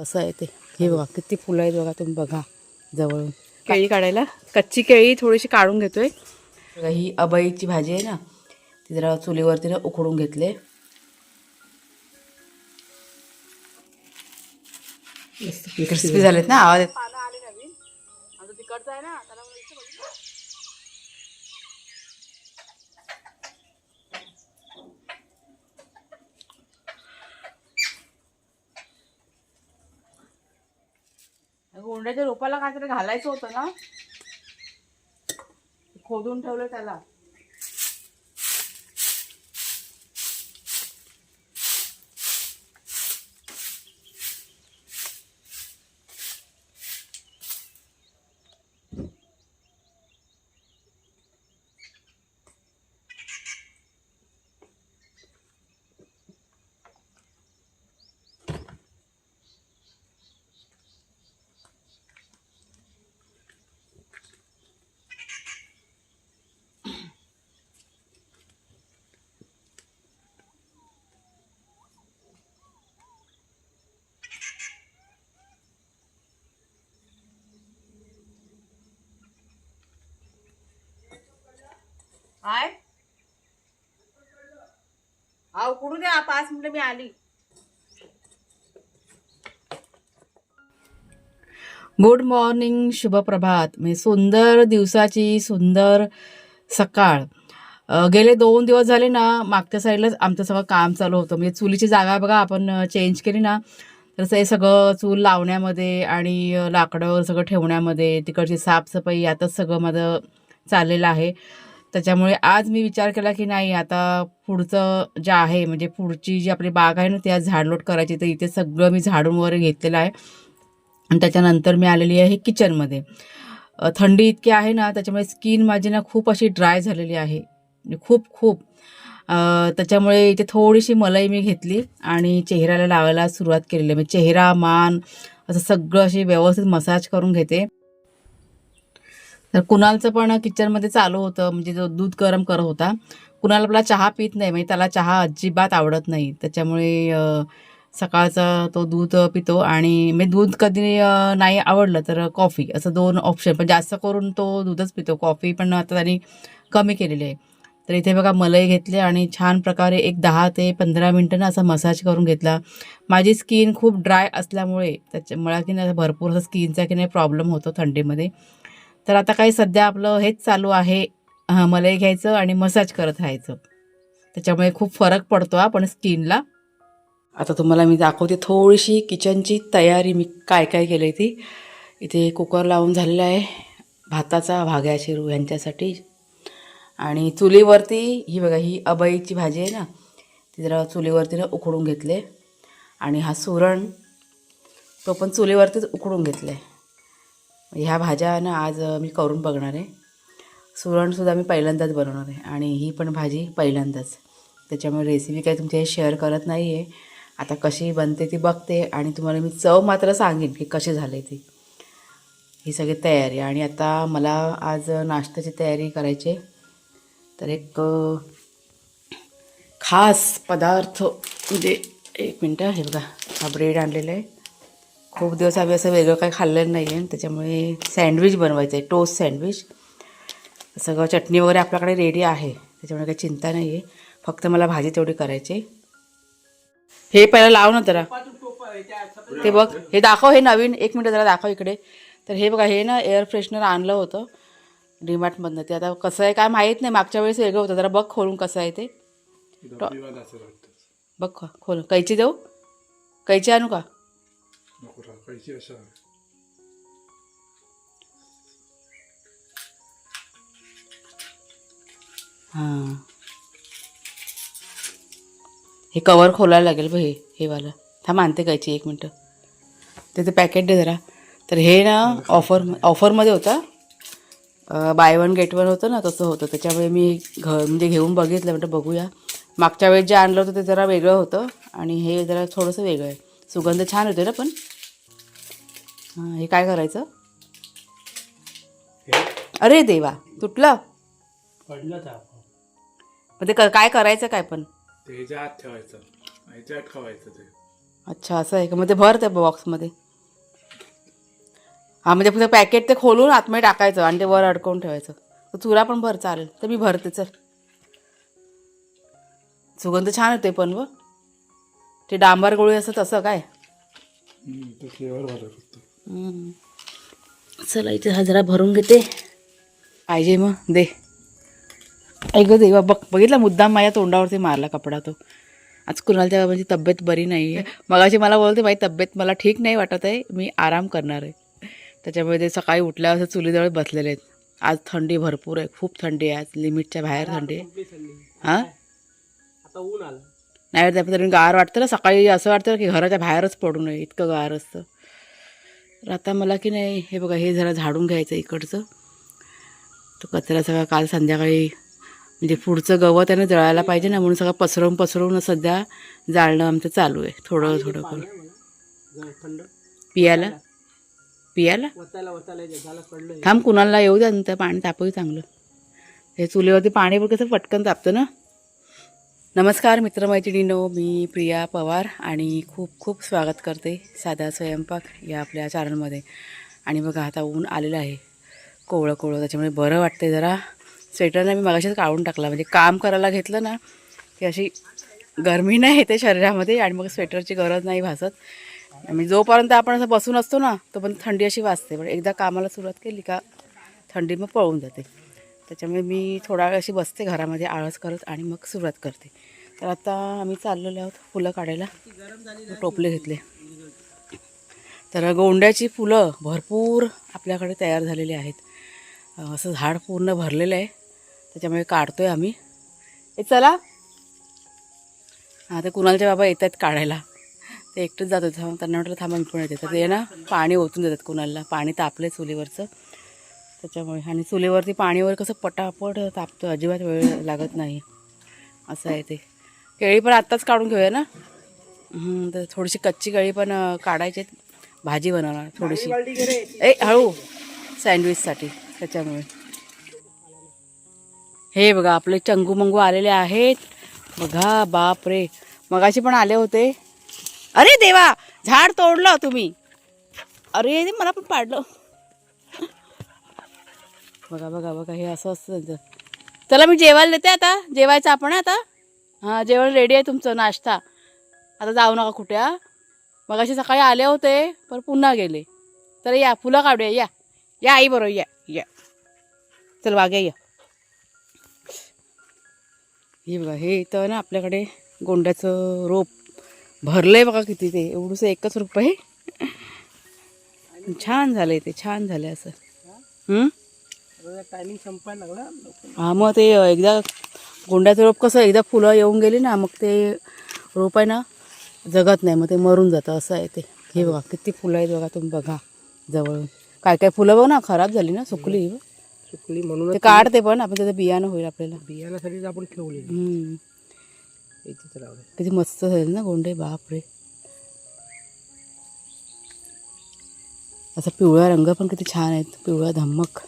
असं आहे ते. हे बघा किती फुलं आहेत बघा, तुम्ही बघा जवळून. केळी काढायला, कच्ची केळी थोडीशी काढून घेतोय. ही अबईची भाजी आहे ना, ती जरा चुलीवरती ना उकडून घेतले. क्रिस्पी झालेत ना, आवाज पानं आले नवीन. आता तिकडचं आहे ना, त्याला गोंड्याच्या रोपाला काहीतरी घालायचं होतं ना, खोदून ठेवलं त्याला. काय हा उकडू द्या, 5 मिनिटं मी आली. गुड मॉर्निंग, शुभप्रभात. म्हणजे सुंदर दिवसाची सुंदर सकाळ. गेले 2 दिवस झाले ना, मागच्या साईडलाच आमचं सगळं काम चालू होतं. म्हणजे चुलीची जागा बघा आपण चेंज केली ना, तर हे सगळं चूल लावण्यामध्ये आणि लाकडं सगळं ठेवण्यामध्ये, तिकडची साफसफाई यातच सगळं माझं चाललेलं आहे. त्याच्यामुळे आज मी विचार केला की नाही, आता पुढचं जे आहे म्हणजे पुढची जी आपली बाग आहे ना, ती आज झाडलोट करायची. तर इथे सगळं मी झाडून वगैरे घेतलेलं आहे. आणि त्याच्यानंतर मी आलेली आहे किचनमध्ये. थंडी इतकी आहे ना, त्याच्यामुळे स्किन माझी ना खूप अशी ड्राय झालेली आहे, म्हणजे खूप खूप. त्याच्यामुळे इथे थोडीशी मलाई मी घेतली आणि चेहऱ्याला लावायला सुरुवात केलेली आहे. म्हणजे चेहरा, मान असं सगळं अशी व्यवस्थित मसाज करून घेते. तर कुणालचं पण किचनमध्ये चालू होतं, म्हणजे जो दूध गरम करत होता. कुणाल आपला चहा पित नाही, म्हणजे त्याला चहा अजिबात आवडत नाही. त्याच्यामुळे सकाळचा तो दूध पितो. आणि मी दूध कधी नाही आवडलं तर कॉफी, असं 2 ऑप्शन. पण जास्त करून तो दूधच पितो. कॉफी पण आता त्यांनी कमी केलेली आहे. तर इथे बघा मलाई घेतली आणि छान प्रकारे एक 10 ते 15 मिनटं ना असा मसाज करून घेतला. माझी स्किन खूप ड्राय असल्यामुळे त्याच्यामुळे की नाही भरपूर असं स्किनचा की नाही प्रॉब्लेम होतो थंडीमध्ये. तर आता काही सध्या आपलं हेच चालू आहे, मलाई घ्यायचं आणि मसाज करत राहायचं. त्याच्यामुळे खूप फरक पडतो आपण स्किनला. आता तुम्हाला मी दाखवते थोडीशी किचनची तयारी, मी काय काय केलं आहे ती. इथे कुकर लावून झालेला आहे भाताचा, भाग्या शिरू यांच्यासाठी. आणि चुलीवरती ही बघा, ही अबईची भाजी आहे ना, ती जरा चुलीवरती ना उकडून घेतले. आणि हा सुरण तो पण चुलीवरतीच उकडून घेतला आहे. ह्या भाज्या ना आज मी करून बघणार आहे. सुरणसुद्धा मी पहिल्यांदाच बनवणार आहे आणि ही पण भाजी पहिल्यांदाच. त्याच्यामुळे रेसिपी काही तुमच्याशी शेअर करत नाही आहे. आता कशी बनते ती बघते आणि तुम्हाला मी चव मात्र सांगेन की कशी झाली ती. ही सगळी तयारी. आणि आता मला आज नाश्त्याची तयारी करायची. तर एक खास पदार्थ म्हणजे, एक मिनटं, हे बघा हा ब्रेड आणलेला आहे. खूप दिवस आम्ही असं वेगळं काही खाल्लेलं नाही आहे, त्याच्यामुळे सँडविच बनवायचं आहे, टोस्ट सँडविच. सगळं चटणी वगैरे आपल्याकडे रेडी आहे, त्याच्यामुळे काही चिंता नाही आहे. फक्त मला भाजी तेवढी करायची. हे पहिलं लाव ना जरा, ते बघ, हे दाखव, हे नवीन. 1 मिनटं जरा दाखव इकडे. तर हे बघा, हे ना एअर फ्रेशनर आणलं होतं डीमार्टमधनं. ते आता कसं आहे काय माहीत नाही, मागच्या वेळेस वेगळं होतं. जरा बघ खोलून कसं आहे ते. बघ खोल. कैची देऊ? कैची आणू का? हां, हे कवर खोलायला लागेल बघ, हे वाला. थांब आणते कैची, 1 मिनटं. त्याचं पॅकेट दे जरा. तर हे ना ऑफरमध्ये होतं, बाय 1 गेट 1 होतं ना, तसं होतं. त्याच्यामुळे मी म्हणजे घेऊन बघितलं, म्हटलं बघूया. मागच्या वेळेस जे आणलं होतं ते जरा वेगळं होतं आणि हे जरा थोडंसं वेगळं आहे. सुगंध छान होते ना पण. हां, हे काय करायचं? अरे देवा, तुटलं. पण ते काय करायचं काय पण? ते ह्याच्या आत ठेवायचं, ह्याच्या आत ठेवायचं ते. अच्छा असं आहे का? मग ते भर त्या बॉक्समध्ये. हां म्हणजे फक्त पॅकेट ते खोलून आतमध्ये टाकायचं आणि ते वर अडकवून ठेवायचं. तर तुला पण भर चालेल तर मी भरते चल. सुगंध छान होते पण व ते डांबर गोळी असं तसं काय. चला इथे हा जरा भरून घेते. पाहिजे मग दे. ऐक देवा बघ बघितला मुद्दाम माझ्या तोंडावरती मारला कपडा तो. आज कुणालच्या म्हणजे तब्येत बरी नाही आहे. मगाशी मला बोलते माझी तब्येत मला ठीक नाही वाटत आहे मी आराम करणार आहे. त्याच्यामुळे ते सकाळी उठल्यावर असं चुलीजवळ बसलेले आहेत. आज थंडी भरपूर आहे खूप थंडी आहे आज लिमिटच्या बाहेर थंडी आहे. हां आता ऊन आलं नाही तरी गार वाटतं ना सकाळी असं वाटतं की घराच्या बाहेरच पडू नये इतकं गार असतं. तर आता मला की नाही हे बघा हे जरा झाडून घ्यायचं इकडचं. तो कचरा सगळा काल संध्याकाळी म्हणजे पुढचं गवत त्यानं जळायला पाहिजे ना म्हणून सगळं पसरवून सध्या जाळणं आमचं चालू आहे थोडं थोडं करून. थंड पियाला पियाला वतायला झालं पडलं. थांब कुणाला येऊ द्या नंतर पाणी तापवू चांगलं. हे चुलीवरती पाणी पण कसं पटकन तापतं ना. नमस्कार मित्रमैत्रिणींनो मी प्रिया पवार आणि खूप खूप स्वागत करते साधा स्वयंपाक या आपल्या चॅनलमध्ये. आणि बघा आता ऊन आलेलं आहे कोवळं कोवळं त्याच्यामुळे बरं वाटते जरा. स्वेटरनं मी मगाशीच काढून टाकला म्हणजे काम करायला घेतलं ना की अशी गरमी नाही येते शरीरामध्ये आणि मग स्वेटरची गरज नाही भासत. म्हणजे जोपर्यंत आपण असं बसून असतो ना तोपर्यंत थंडी अशी वाजते पण एकदा कामाला सुरुवात केली का थंडी मग पळून जाते. त्याच्यामुळे मी थोडा वेळ अशी बसते घरामध्ये आळस करत आणि मग सुरुवात करते. तर आता आम्ही चाललेलो आहोत फुलं काढायला. टोपले घेतले. तर गोंड्याची फुलं भरपूर आपल्याकडे तयार झालेली आहेत. असं झाड पूर्ण भरलेलं आहे त्याच्यामुळे काढतो आहे आम्ही. हे चला हां ते कुणालचे बाबा येत आहेत काढायला. ते एकटेच जात होते त्यांना म्हटलं थांबा मी पण येते. तर ते ना पाणी ओतून देतात कुणाला. पाणी तापलं आहे चुलीवरचं त्याच्यामुळे. आणि चुलीवरती पाणीवर कसं पटापट तापतं अजिबात वेळ लागत नाही असं आहे ते. केळी पण आत्ताच काढून घेऊया ना. तर थोडीशी कच्ची केळी पण काढायची भाजी बनवणार थोडीशी. हळू सँडविचसाठी त्याच्यामुळे. हे बघा आपले चंगू मंगू आलेले आहेत बघा. बाप रे मगाशी पण आले होते. अरे देवा झाड तोडलं तुम्ही. अरे मला पण पाडलं. बघा बघा बघा हे असं असतं त्यांचं. चला मी जेवायला देते आता. जेवायचं आपण आता. हां जेवण रेडी आहे तुमचं नाश्ता. आता जाऊ नका कुठे. हां मगाशी सकाळी आले होते पण पुन्हा गेले. तर या फुलं काढूया या या आई बरोबर या या. चल वाग्या या. हे बघा हे इथं ना आपल्याकडे गोंड्याचं रोप भरलं आहे बघा किती. ते एवढंसं एकच रोप आहे. छान झालं आहे ते छान झालं आहे असं. टायमिंग संपायला लागला. हां मग ते एकदा गोंड्याचं रोप कसं एकदा फुलं येऊन गेली ना मग ते रोप आहे ना जगत नाही मग ते मरून जातं असं आहे ते. हे बघा किती फुलं आहेत बघा तुम्ही बघा जवळून. काय काय फुलं बघ ना खराब झाली ना सुकली म्हणून ते काढते पण आपण त्याचं बियाणं होईल आपल्याला. बियाण्यासाठी आपण ठेवले. किती मस्त झाले ना गोंडे बाप रे. असा पिवळा रंग पण किती छान आहेत पिवळा धम्मक.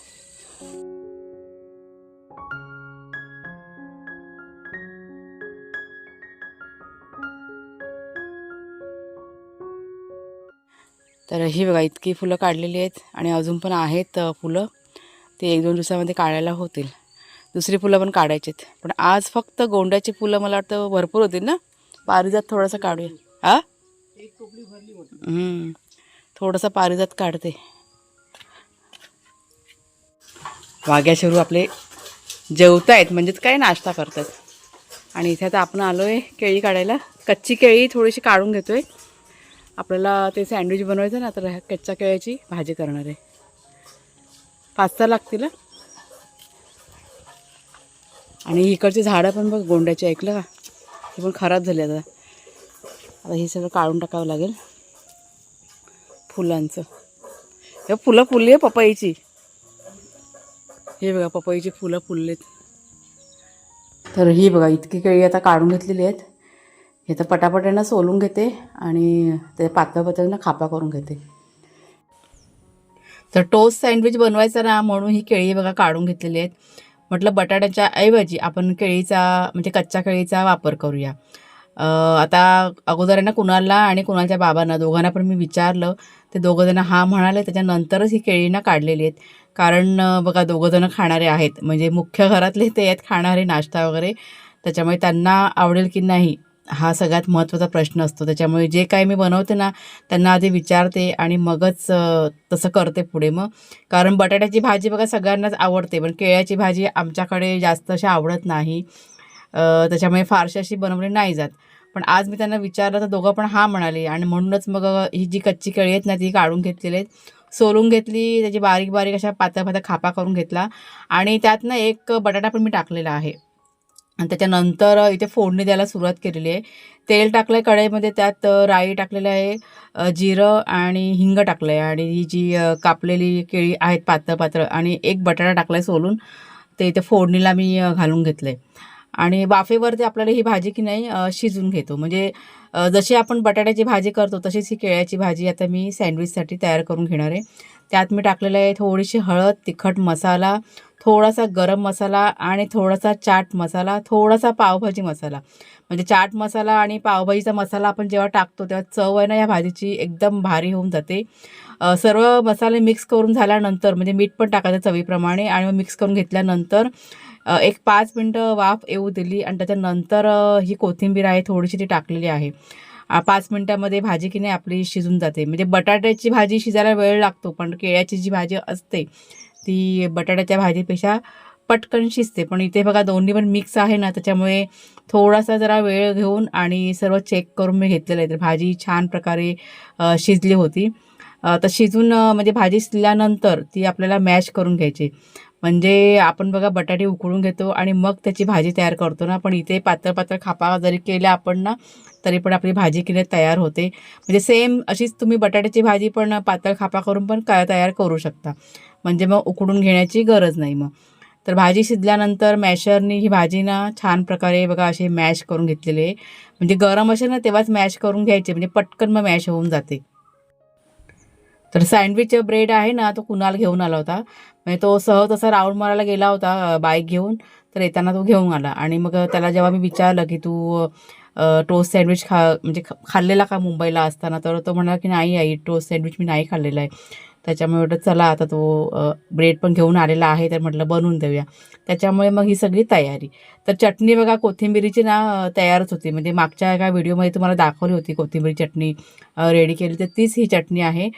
तर ही बघा इतकी फुलं काढलेली आहेत आणि अजून पण आहेत फुलं. ते 1-2 दिवसामध्ये काढायला होतील. दुसरी फुलं पण काढायची आहेत पण आज फक्त गोंड्याची फुलं मला वाटतं भरपूर होतील ना. पारिजात थोडंसं काढूया. हां एक टोपली भरली होती. थोडंसं पारिजात काढते. वाघ्या शिरू आपले जेवतायत म्हणजेच काय नाश्ता करतात. आणि इथे आता आपण आलो आहे केळी काढायला. कच्ची केळी थोडीशी काढून घेतो आहे. आपल्याला ते सँडविच बनवायचं ना तर कच्च्या केळीची भाजी करणार आहे. 5-6 लागतील. आणि इकडची झाडं पण बघ गोंड्याची ऐकलं का ती पण खराब झाली आता. आता हे सगळं काढून टाकावं लागेल फुलांचं. हे फुलं फुलली आहे पपईची. हे बघा पपईची फुलं फुललेत. तर ही बघा इतकी केळी आता काढून घेतलेली आहेत. हे तर पटापटानं सोलून घेते आणि ते पातळ पातळीनं खापा करून घेते. तर टोस्ट सँडविच बनवायचं ना म्हणून ही केळी बघा काढून घेतलेली आहेत. म्हटलं बटाट्याच्या ऐवजी आपण केळीचा म्हणजे कच्च्या केळीचा वापर करूया. आता अगोदर आहे ना कुणालला आणि कुणालच्या बाबांना दोघांना पण मी विचारलं, ते दोघंजणं हां म्हणाले. त्याच्यानंतरच ही केळी ना काढलेली आहेत. कारण बघा दोघंजणं खाणारे आहेत, म्हणजे मुख्य घरातले ते आहेत खाणारे नाश्ता वगैरे. त्याच्यामुळे त्यांना आवडेल की नाही हा सगळ्यात महत्त्वाचा प्रश्न असतो. त्याच्यामुळे जे काही मी बनवते ना त्यांना आधी विचारते आणि मगच तसं करते पुढे मग. कारण बटाट्याची भाजी बघा सगळ्यांनाच आवडते, पण केळ्याची भाजी आमच्याकडे जास्त अशी आवडत नाही. त्याच्यामुळे फारशी अशी बनवली नाही जात. पण आज मी त्यांना विचारलं तर दोघं पण हां म्हणाले आणि म्हणूनच मग ही जी कच्ची केळी आहेत ना ती काढून घेतलेली आहेत. सोलून घेतली, त्याची बारीक बारीक अशा पातळ पातळ खापा करून घेतला आणि त्यात ना एक बटाटा पण मी टाकलेला आहे. आणि त्याच्यानंतर इथे फोडणी द्यायला सुरुवात केलेली आहे. तेल टाकलं आहे कढईमध्ये, त्यात राई टाकलेलं आहे, जिरं आणि हिंग टाकलं आहे आणि ही जी कापलेली केळी आहेत पातळ पातळ आणि एक बटाटा टाकला आहे सोलून, ते इथे फोडणीला मी घालून घेतलं आहे. आणि वाफेवरती आपल्याला ही भाजी की नाही शिजून घेतो. म्हणजे जशी आपण बटाट्याची भाजी करतो तशीच ही केळ्याची भाजी आता मी सँडविचसाठी तयार करून घेणार आहे. त्यात मी टाकलेलं आहे थोडीशी हळद, तिखट मसाला, थोडासा गरम मसाला आणि थोडासा चाट मसाला, थोडासा पावभाजी मसाला. म्हणजे चाट मसाला आणि पावभाजीचा मसाला आपण जेव्हा टाकतो तेव्हा चव आहे ना या भाजीची एकदम भारी होऊन जाते. सर्व मसाले मिक्स करून झाल्यानंतर म्हणजे मीठ पण टाकायचं चवीप्रमाणे आणि मग मिक्स करून घेतल्यानंतर एक 5 मिनटं वाफ येऊ दिली आणि त्याच्यानंतर ही कोथिंबीर आहे थोडीशी ती टाकलेली आहे. 5 मिनटामध्ये भाजी की नाही आपली शिजून जाते. म्हणजे बटाट्याची भाजी शिजायला वेळ लागतो, पण केळ्याची जी भाजी असते ती बटाट्याच्या भाजीपेक्षा पटकन शिजते. पण इथे बघा दोन्ही पण मिक्स आहे ना त्याच्यामुळे थोडासा जरा वेळ घेऊन आणि सर्व चेक करून मी घेतलेलं आहे. तर भाजी छान प्रकारे शिजली होती. तर शिजून म्हणजे भाजी शिजल्यानंतर ती आपल्याला मॅश करून घ्यायची. म्हणजे आपण बघा बटाटे उकळून घेतो आणि मग त्याची भाजी तयार करतो ना, पण इथे पातळ पातळ खापा जरी केल्या आपण ना तरी पण आपली भाजी की नाही तयार होते. म्हणजे सेम अशीच तुम्ही बटाट्याची भाजी पण पातळ खापा करून पण तयार करू शकता. म्हणजे मग उकडून घेण्याची गरज नाही मग. तर भाजी शिजल्यानंतर मॅशरनी ही भाजी ना छान प्रकारे बघा अशी मॅश करून घेतलेली आहे. म्हणजे गरम असेल ना तेव्हाच मॅश करून घ्यायचे, म्हणजे पटकन मग मॅश होऊन जाते. तर सँडविच ब्रेड आहे ना तो कुणाल घेऊन आला होता. म्हणजे तो सहज असा राऊंड मारायला गेला होता बाईक घेऊन. तर येताना तो घेऊन आला आणि मग त्याला जेव्हा मी विचारलं की तू टोस्ट सँडविच म्हणजे खाल्लेला का मुंबईला असताना, तर तो म्हणाला की नाही आई टोस्ट सँडविच मी नाही खाल्लेला आहे. त्याच्यामुळे म्हटलं चला आता तो ब्रेड पण घेऊन आलेला आहे तर म्हटलं बनवून देऊया. त्याच्यामुळे मग ही सगळी तयारी. तर चटणी बघा कोथिंबिरीची ना तयारच होती. म्हणजे मागच्या एका व्हिडिओमध्ये तुम्हाला दाखवली होती कोथिंबीर चटणी रेडी केली, तर तीच ही चटणी आहे.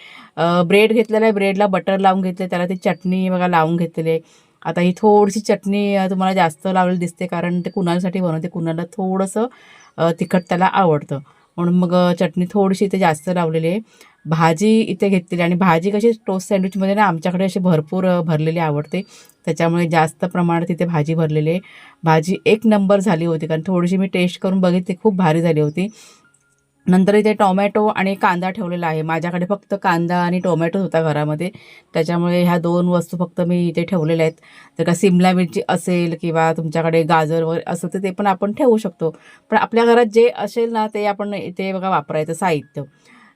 ब्रेड घेतलेला आहे, ब्रेडला बटर लावून घेतले, त्याला ती चटणी बघा लावून घेतलेली आहे. आता ही थोडीशी चटणी तुम्हाला जास्त लावलेली दिसते कारण ते कुणालसाठी बनवते. कुणाला थोडंसं तिखट त्याला आवडतं म्हणून मग चटणी थोडीशी इथे जास्त लावलेली आहे. भाजी इथे घेतलेली आणि भाजी कशी टोस्ट सँडविचमध्ये ना आमच्याकडे अशी भरपूर भरलेली आवडते. त्याच्यामुळे जास्त प्रमाणात इथे भाजी भरलेली आहे. भाजी एक नंबर झाली होती कारण थोडीशी मी टेस्ट करून बघितली, खूप भारी झाली होती. नंतर इथे टोमॅटो आणि कांदा ठेवलेला आहे. माझ्याकडे फक्त कांदा आणि टोमॅटो होता घरामध्ये, त्याच्यामुळे ह्या 2 वस्तू फक्त मी इथे ठेवलेल्या आहेत. जर का सिमला मिरची असेल किंवा तुमच्याकडे गाजर वगैरे असेल तर ते पण आपण ठेवू शकतो. पण आपल्या घरात जे असेल ना ते आपण इथे बघा वापरायचं साहित्य.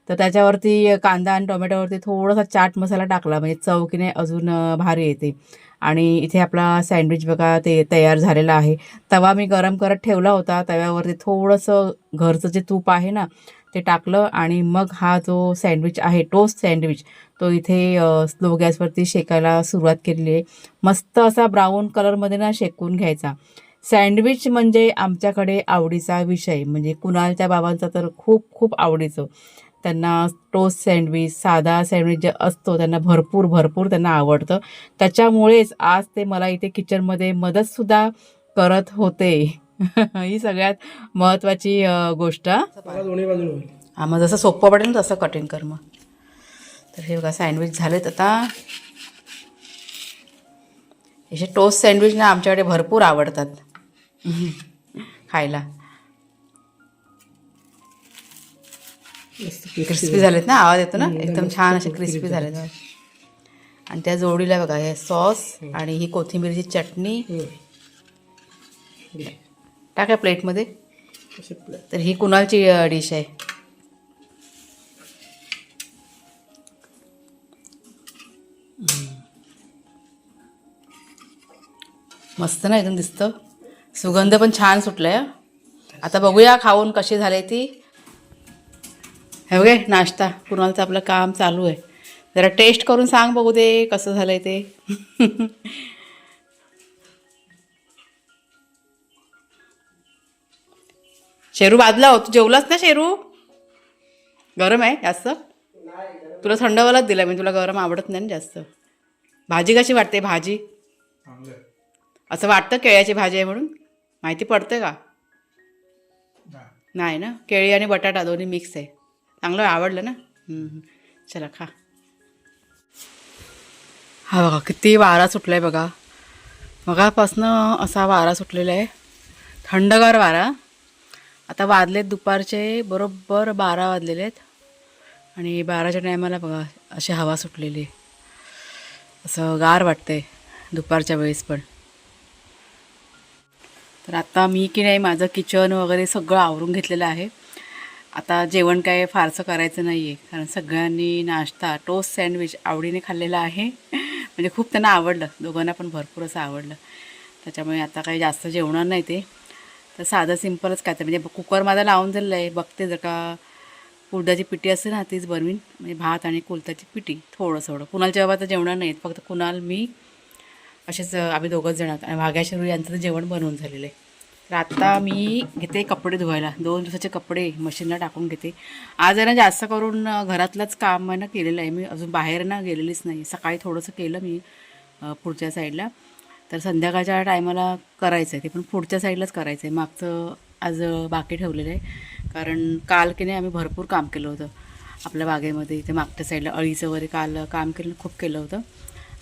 तर त्याच्यावरती कांदा आणि टोमॅटोवरती थोडासा चाट मसाला टाकला म्हणजे चव की नाही अजून भारी येते. आणि इथे आपला सँडविच बघा ते तयार झालेला आहे. तवा मी गरम करत ठेवला होता. तव्यावरती थोडंसं घरचं जे तूप आहे ना ते टाकलं आणि मग हा जो सँडविच आहे टोस्ट सँडविच तो इथे स्लो गॅसवरती शेकायला सुरुवात केलेली आहे. मस्त असा ब्राऊन कलरमध्ये ना शेकून घ्यायचा. सँडविच म्हणजे आमच्याकडे आवडीचा विषय. म्हणजे कुणालच्या बाबांचा तर खूप खूप आवडीचं. त्यांना टोस्ट सँडविच, साधा सँडविच जे असतो त्यांना भरपूर, भरपूर त्यांना आवडतं. त्याच्यामुळेच आज ते मला इथे किचनमध्ये मदतसुद्धा करत होते. ही सगळ्यात महत्त्वाची गोष्ट हां. मला दोन्ही बाजूला होईल. हां, मग जसं सोपं पडेल ना तसं कटिंग कर मग. तर हे बघा सँडविच झालेत आता. असे टोस्ट सँडविच ना आमच्याकडे भरपूर आवडतात खायला. मस्त क्रिस्पी झालेत ना, आवाज येतो ना एकदम मस्त छान असे कुरकुरीत क्रिस्पी झालेत. आणि त्या जोडीला बघा हे सॉस आणि ही कोथिंबीरची चटणी टाका प्लेटमध्ये. असे प्लेट. तर ही कुणालची डिश आहे. मस्त ना एकदम दिसतं. सुगंध पण छान सुटलाय. आता बघूया खाऊन कशी झाली ती. हे बघे नाश्ता कुणालचं आपलं काम चालू आहे. जरा टेस्ट करून सांग बघू दे कसं झालंय ते. शेरू बाजला हो, तू जेवलास ना शेरू? गरम आहे जास्त? तुला थंडवालाच दिला मी, तुला गरम आवडत नाही ना जास्त. भाजी कशी वाटते भाजी? असं वाटतं केळ्याची भाजी आहे म्हणून? माहिती पडतं का? नाही ना, केळी आणि बटाटा दोन्ही मिक्स आहे. चांगलं आवडलं ना? चला खा. हा बघा किती वारा सुटला आहे बघा. मगापासनं असा वारा सुटलेला आहे, थंडगार वारा. आता वाजलेत दुपारचे बरोबर 12 वाजलेले आहेत आणि 12च्या टायमाला बघा अशी हवा सुटलेली आहे. असं गार वाटतंय दुपारच्या वेळेस पण. तर आता मी की नाही माझं किचन वगैरे सगळं आवरून घेतलेलं आहे. आता जेवण काय फारसं करायचं नाही आहे, कारण सगळ्यांनी नाश्ता टोस्ट सँडविच आवडीने खाल्लेला आहे. म्हणजे खूप त्यांना आवडलं, दोघांना पण भरपूर असं आवडलं. त्याच्यामुळे आता काही जास्त जेवणार नाही ते. तर साधं सिम्पलच काय तर म्हणजे कुकर माझा लावून दिलेलं आहे. बघते जर का कुळदाची पिठी असते ना तीच बनवीन, म्हणजे भात आणि कुळदाची पिठी थोडं. कुणालच्या बाबा तर जेवणार नाहीत, फक्त कुणाल मी असेच आम्ही दोघंच जण आहोत. आणि भाग्या शेरू यांचं तर जेवण बनवून झालेलं आहे. तर आत्ता मी घेते कपडे धुवायला. 2 दिवसाचे कपडे मशीनला टाकून घेते. आज आहे ना जास्त करून घरातलंच काम आहे ना केलेलं आहे मी, अजून बाहेर ना गेलेलीच नाही. सकाळी थोडंसं केलं मी पुढच्या साईडला, तर संध्याकाळच्या टायमाला करायचं आहे ते, पण पुढच्या साईडलाच करायचं आहे. मागचं आज बाकी ठेवलेलं आहे, कारण काल की नाही आम्ही भरपूर काम केलं होतं आपल्या बागेमध्ये. इथे मागच्या साईडला अळीचं वगैरे काल काम केलं, खूप केलं होतं.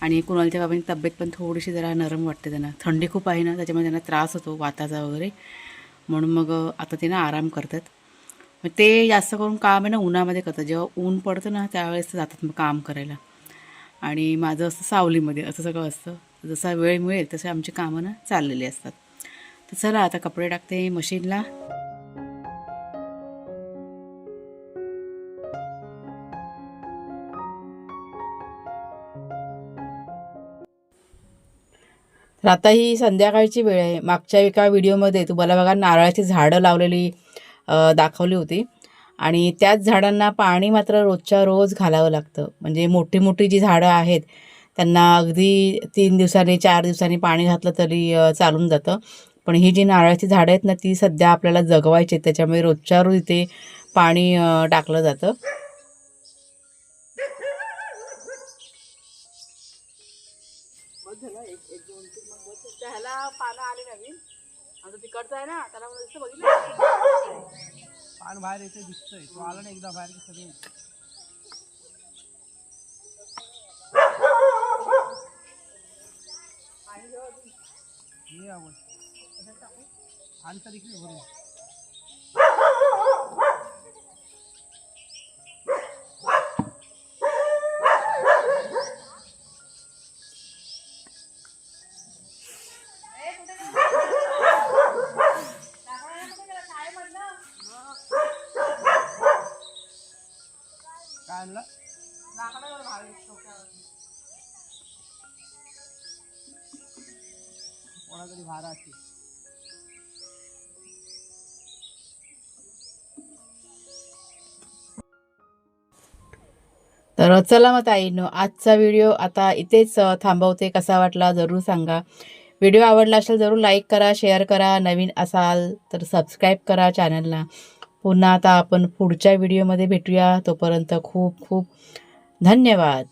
आणि कुणालच्या बाबांची तब्येत पण थोडीशी जरा नरम वाटते त्यांना, थंडी खूप आहे ना त्याच्यामुळे त्यांना त्रास होतो वाताचा वगैरे, म्हणून मग आता ते ना आराम करतात. मग ते जास्त करून काम आहे ना उन्हामध्ये करतात. जेव्हा ऊन पडतं ना त्यावेळेस जातात मग काम करायला. आणि माझं असं सावलीमध्ये असं सगळं असतं. जसा वेळ मिळेल तसे आमची कामं ना चाललेली असतात. तर चला आता कपडे टाकते मशीनला. तर आता ही संध्याकाळची वेळ आहे. मागच्या एका व्हिडिओमध्ये तुम्हाला बघा नारळाची झाडं लावलेली दाखवली होती, आणि त्याच झाडांना पाणी मात्र रोजच्या रोज घालावं लागतं. म्हणजे मोठी मोठी जी झाडं आहेत त्यांना अगदी 3 दिवसांनी 4 दिवसांनी पाणी घातलं तरी चालून जातं. पण ही जी नारळाची झाडं आहेत ना ती सध्या आपल्याला जगवायची आहेत, त्याच्यामुळे रोजच्या रोज इथे पाणी टाकलं जातं. ह्याला पानं आली नवीन, आता तिकडचं आहे ना त्याला बघितलं पान बाहेर येते दिसतंय, तो आला ना एकदा बाहेर सगळे ये आवड अंतर इकडे बरोबर. काय आणलं? कोणातरी भारा असते. तर चला मग ताईंनो, आजचा व्हिडिओ आता इथेच थांबवते. कसा वाटला जरूर सांगा. व्हिडिओ आवडला असेल जरूर लाईक करा, शेअर करा. नवीन असाल तर सबस्क्राईब करा चॅनलला. पुन्हा आता आपण पुढच्या व्हिडिओमध्ये भेटूया. तोपर्यंत खूप खूप धन्यवाद.